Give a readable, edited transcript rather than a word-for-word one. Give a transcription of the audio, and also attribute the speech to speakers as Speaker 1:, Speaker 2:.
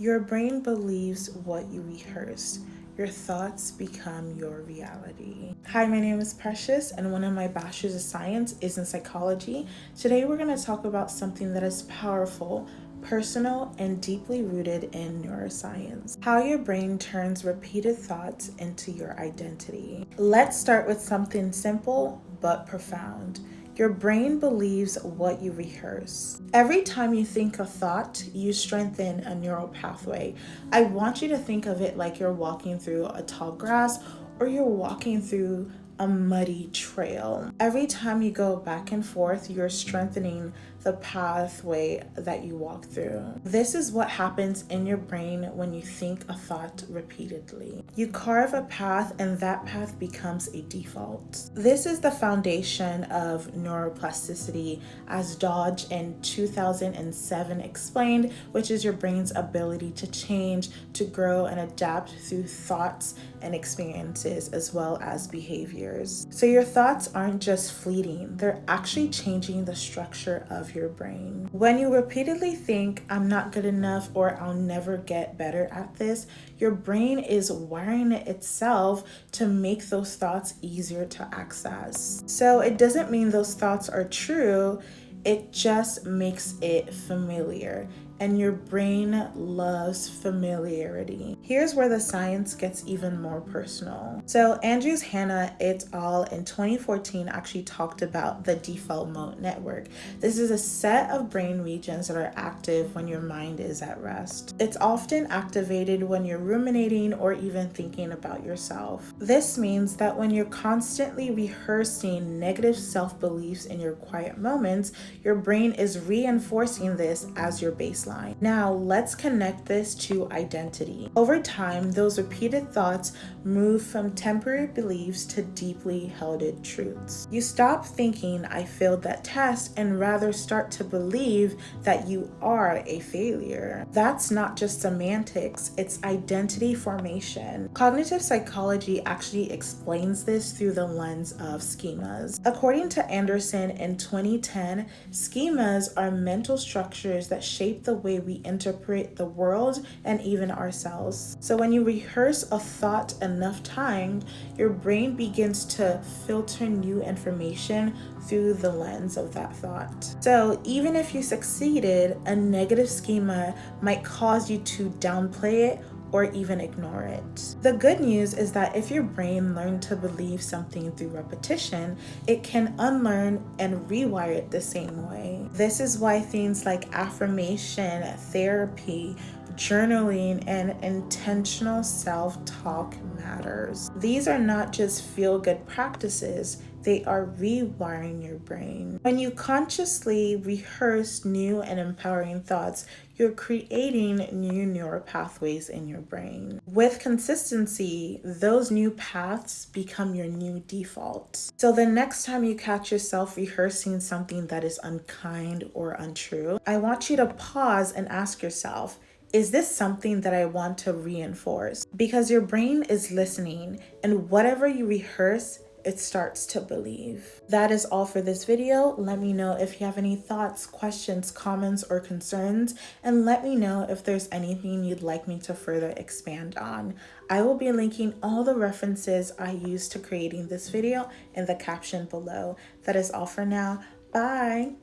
Speaker 1: Your brain believes what you rehearse. Your thoughts become your reality. Hi, my name is Precious, and one of my bachelor's of science is in psychology. Today, we're going to talk about something that is powerful, personal, and deeply rooted in neuroscience. How your brain turns repeated thoughts into your identity. Let's start with something simple but profound. Your brain believes what you rehearse. Every time you think a thought, you strengthen a neural pathway. I want you to think of it like you're walking through a tall grass or you're walking through a muddy trail. Every time you go back and forth, you're strengthening the pathway that you walk through. This is what happens in your brain when you think a thought repeatedly. You carve a path and that path becomes a default. This is the foundation of neuroplasticity, as Doidge in 2007 explained, which is your brain's ability to change, to grow, and adapt through thoughts and experiences as well as behaviors. So your thoughts aren't just fleeting, they're actually changing the structure of your brain. When you repeatedly think, I'm not good enough or I'll never get better at this, your brain is wiring it itself to make those thoughts easier to access. So it doesn't mean those thoughts are true, it just makes it familiar. And your brain loves familiarity. Here's where the science gets even more personal. So Andrews-Hanna et al. In 2014 actually talked about the default mode network. This is a set of brain regions that are active when your mind is at rest. It's often activated when you're ruminating or even thinking about yourself. This means that when you're constantly rehearsing negative self-beliefs in your quiet moments, your brain is reinforcing this as your baseline. Now, let's connect this to identity. Over time, those repeated thoughts move from temporary beliefs to deeply held truths. You stop thinking, I failed that test, and rather start to believe that you are a failure. That's not just semantics, it's identity formation. Cognitive psychology actually explains this through the lens of schemas. According to Anderson in 2010, schemas are mental structures that shape the way we interpret the world and even ourselves. So when you rehearse a thought enough times, your brain begins to filter new information through the lens of that thought. So even if you succeeded, a negative schema might cause you to downplay it or even ignore it. The good news is that if your brain learned to believe something through repetition, it can unlearn and rewire it the same way. This is why things like affirmation, therapy, journaling, and intentional self-talk matters. These are not just feel-good practices, they are rewiring your brain. When you consciously rehearse new and empowering thoughts, you're creating new neural pathways in your brain. With consistency, those new paths become your new default. So the next time you catch yourself rehearsing something that is unkind or untrue, I want you to pause and ask yourself, is this something that I want to reinforce? Because your brain is listening, and whatever you rehearse, it starts to believe. That is all for this video. Let me know if you have any thoughts, questions, comments, or concerns, and let me know if there's anything you'd like me to further expand on. I will be linking all the references I used to creating this video in the caption below. That is all for now. Bye.